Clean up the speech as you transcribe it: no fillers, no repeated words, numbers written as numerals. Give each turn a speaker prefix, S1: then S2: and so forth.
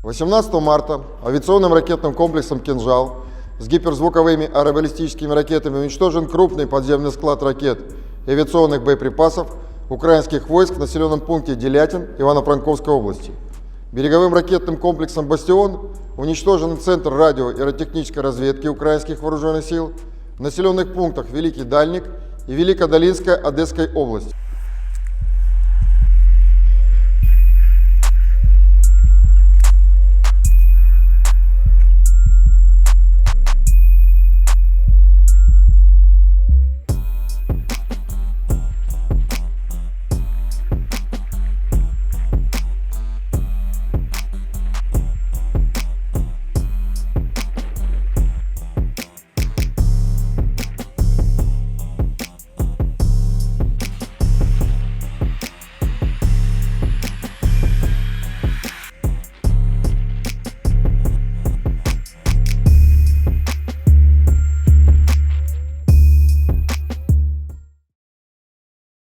S1: 18 марта авиационным ракетным комплексом «Кинжал» с гиперзвуковыми аэробаллистическими ракетами уничтожен крупный подземный склад ракет и авиационных боеприпасов украинских войск в населенном пункте Делятин Ивано-Франковской области. Береговым ракетным комплексом «Бастион» уничтожен центр радио- и радиотехнической разведки украинских вооруженных сил в населенных пунктах Великий Дальник и Великодолинская Одесской области.